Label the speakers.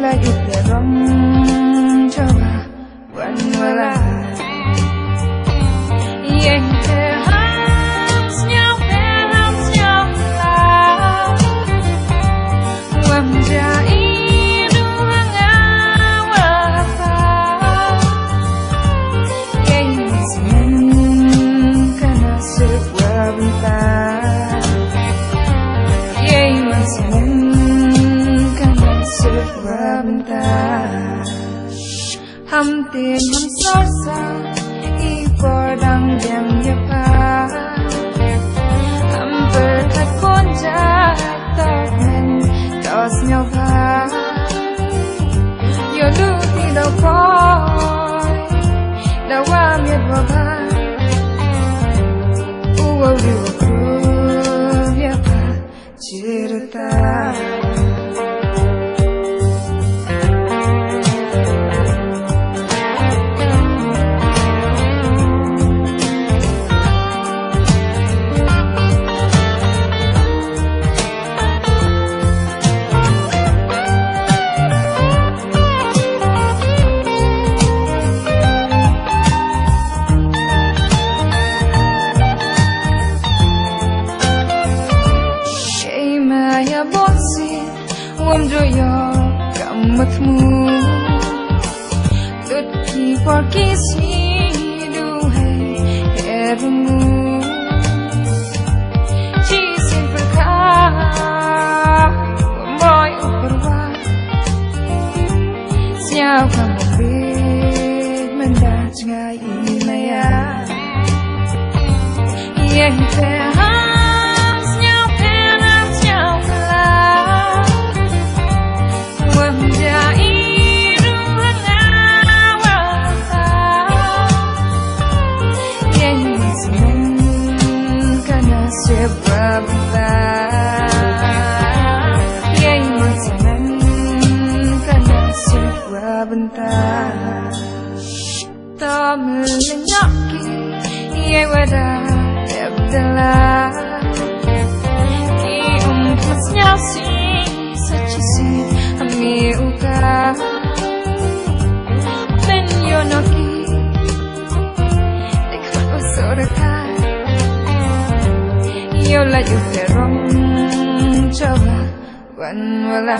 Speaker 1: lagi terong coba wan wala yang terhams nhau la wam jai duhang awafa yang sen kana sebuah bentar yang sen sebentar hampir mensorsa ipodang yang nyepa hampir takon jatuh men tos nyoba yo lu tidak boy dawam ya boba uwa ya pa cerita Wamjoyo kamatmu Tutki porkisi duhai hermu Cisin perkah Wamoy uperwa Siapa membit mendat ngai inaya Yang terham sebab yang senang karena sebuah bentar tak melenyaki yang wadah abdallah ki umpasnya si secisi ami uka ben yonoki dekat usurkan yo laju terong coba wan wala